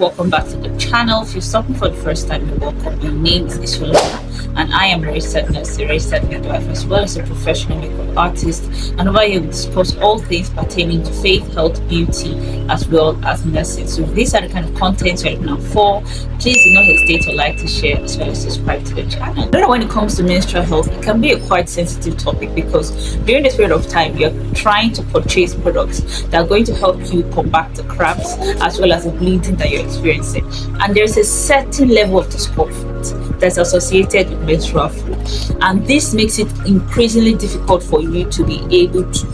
welcome back to the channel. If you're stopping for the first time, you're welcome. My name is Ishola and I am a registered nurse, a registered midwife, as well as a professional makeup artist. And over here we discuss all things pertaining to faith, health, beauty, as well as nursing. So if these are the kind of contents you're looking out for, please do not hesitate to like, to share, as well as subscribe to the channel. When it comes to menstrual health, it can be a quite sensitive topic because during this period of time you're trying to purchase products that are going to help you combat the cramps as well as the bleeding that you're experiencing, and there's a certain level of discomfort that's associated with menstrual flow, and this makes it increasingly difficult for you to be able to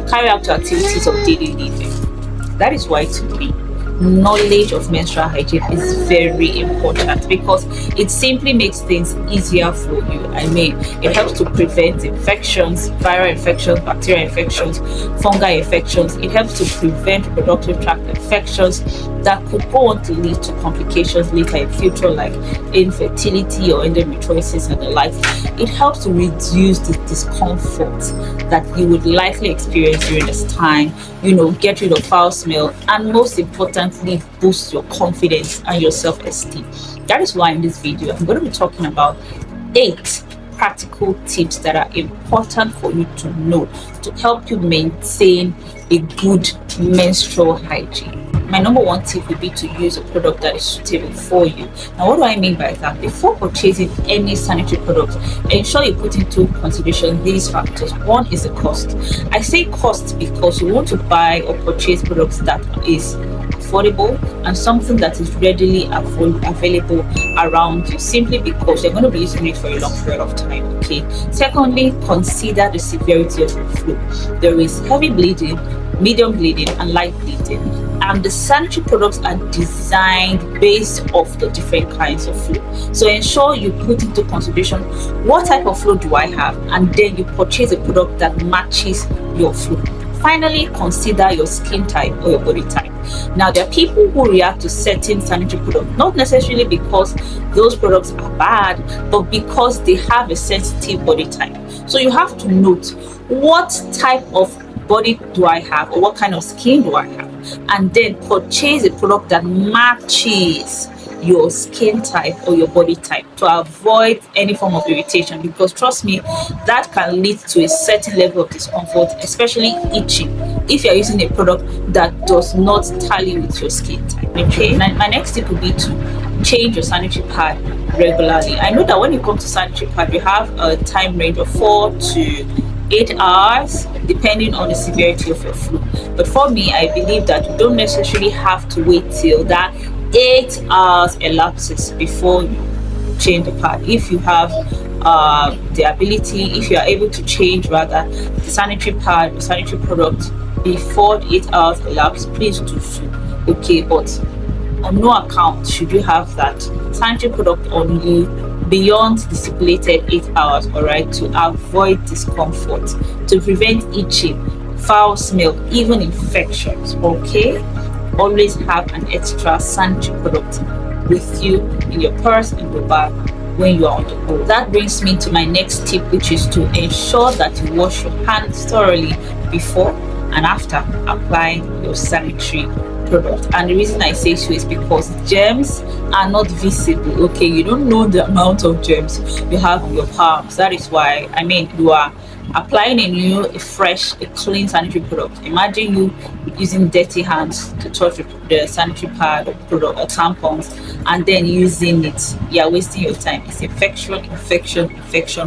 carry out your activities of daily living. That is why to me knowledge of menstrual hygiene is very important, because it simply makes things easier for you. It helps to prevent infections, viral infections, bacterial infections, fungal infections. It helps to prevent reproductive tract infections that could go on to lead to complications later in future, like infertility or endometriosis and the like. It helps to reduce the discomfort that you would likely experience during this time, get rid of foul smell, and most importantly, boost your confidence and your self-esteem. That is why in this video I'm going to be talking about 8 practical tips that are important for you to know to help you maintain a good menstrual hygiene. My number 1 tip would be to use a product that is suitable for you. Now, what do I mean by that? Before purchasing any sanitary product, ensure you put into consideration these factors. 1 is the cost. I say cost because you want to buy or purchase products that is affordable and something that is readily available around you, simply because you're going to be using it for a long period of time. Okay. Secondly, consider the severity of your flow. There is heavy bleeding, medium bleeding, and light bleeding, and the sanitary products are designed based off the different kinds of flow. So ensure you put into consideration what type of flow do I have, and then you purchase a product that matches your flow. Finally, consider your skin type or your body type. Now, there are people who react to certain sanitary products, not necessarily because those products are bad, but because they have a sensitive body type. So you have to note what type of body do I have, or what kind of skin do I have, and then purchase a product that matches your skin type or your body type to avoid any form of irritation, because trust me, that can lead to a certain level of discomfort, especially itching, if you're using a product that does not tally with your skin type. Okay, now my next tip would be to change your sanitary pad regularly. I know that when it comes to sanitary pad, you have a time range of 4 to 8 hours depending on the severity of your flow, but for me, I believe that you don't necessarily have to wait till that 8 hours elapses before you change the pad. If you have the ability, if you are able to change rather the sanitary pad or sanitary product before the 8 hours elapse, please do so. Okay, but on no account should you have that sanitary product on you beyond the stipulated 8 hours, all right, to avoid discomfort, to prevent itching, foul smell, even infections. Okay, always have an extra sanitary product with you in your purse and your bag when you are on the go. That brings me to my next tip, which is to ensure that you wash your hands thoroughly before and after applying your sanitary product. And the reason I say so is because germs are not visible. Okay, you don't know the amount of germs you have in your palms. That is why you are applying a fresh, a clean sanitary product. Imagine you using dirty hands to touch the sanitary pad or product or tampons and then using it. You are wasting your time. It's infection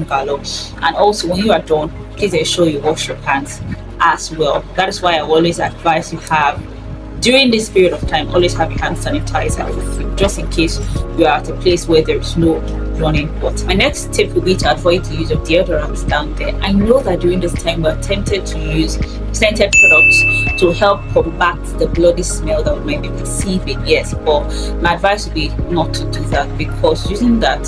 galore. And also, when you are done, please ensure you wash your hands as well. That is why I always advise you during this period of time, always have your hand sanitizer with you, just in case you are at a place where there is no running water. My next tip would be to avoid the use of deodorants down there. I know that during this time we're tempted to use scented products to help combat the bloody smell that we might be perceiving, yes, but my advice would be not to do that, because using that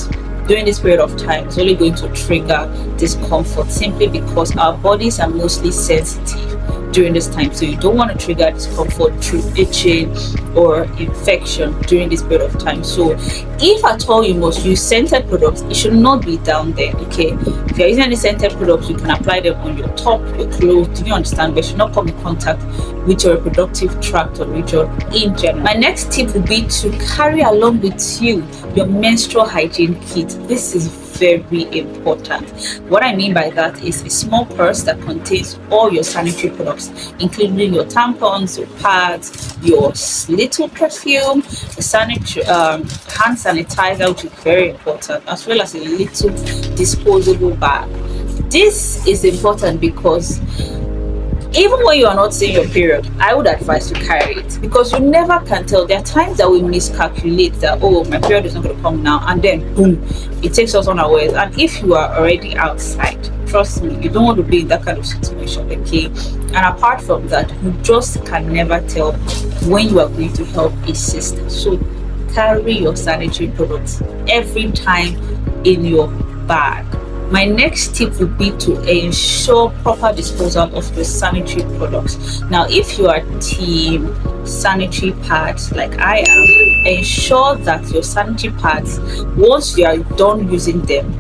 during this period of time is only going to trigger discomfort, simply because our bodies are mostly sensitive during this time. So you don't want to trigger discomfort through itching or infection during this period of time. So if at all you must use scented products, it should not be down there. Okay, if you're using any scented products, you can apply them on your top, your clothes. Do you understand? But should not come in contact with your reproductive tract or region in general. My next tip would be to carry along with you your menstrual hygiene kit. This is very important. What I mean by that is a small purse that contains all your sanitary products, including your tampons, your pads, your little perfume, the sanitary hand sanitizer, which is very important, as well as a little disposable bag. This is important because even when you are not seeing your period, I would advise to carry it, because you never can tell. There are times that we miscalculate that, oh, my period is not going to come now, and then boom, it takes us unawares. And if you are already outside, trust me, you don't want to be in that kind of situation. Okay, and apart from that, you just can never tell when you are going to help a sister. So carry your sanitary products every time in your bag. My next tip would be to ensure proper disposal of your sanitary products. Now, if you are team sanitary pads like I am, ensure that your sanitary pads, once you are done using them,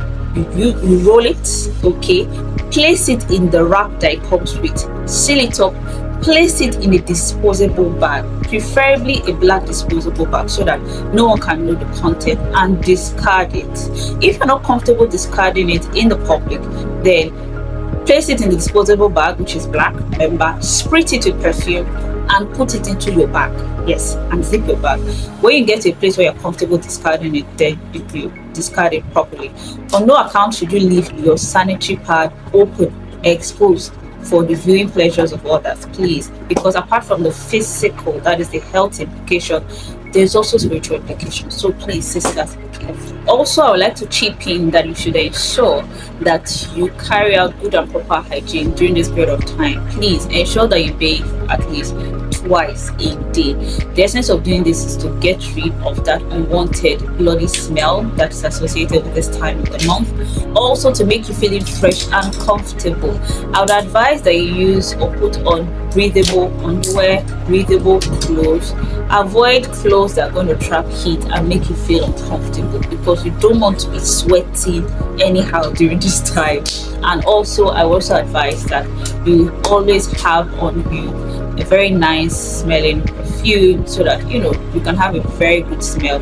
you roll it, okay, place it in the wrap that it comes with, seal it up, place it in a disposable bag, preferably a black disposable bag, so that no one can know the content, and discard it. If you're not comfortable discarding it in the public, then place it in the disposable bag, which is black, remember, spritz it with perfume and put it into your bag. Yes, and zip your bag. When you get to a place where you're comfortable discarding it, then you discard it properly. On no account should you leave your sanitary pad open, exposed, for the viewing pleasures of others, please, because apart from the physical, that is the health implication, there's also spiritual implications. So please, sisters, be careful. Also, I would like to chip in that you should ensure that you carry out good and proper hygiene during this period of time. Please ensure that you bathe at least twice a day. The essence of doing this is to get rid of that unwanted bloody smell that is associated with this time of the month. Also, to make you feeling fresh and comfortable, I would advise that you use or put on breathable underwear, breathable clothes. Avoid clothes that are going to trap heat and make you feel uncomfortable, because you don't want to be sweating anyhow during this time. And also, I also advise that you always have on you a very nice smelling perfume, so that you can have a very good smell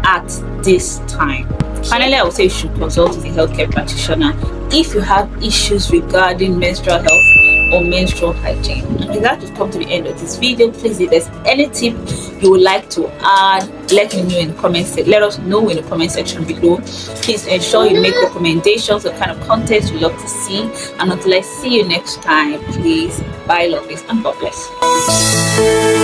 at this time. Finally, I would say you should consult with a healthcare practitioner if you have issues regarding menstrual health or menstrual hygiene. And with that, we've come to the end of this video. Please, if there's any tip you would like to add, let me know in the comments. Let us know in the comment section below. Please ensure you make recommendations of kind of content you love to see. And until I see you next time, please, bye, love, and God bless.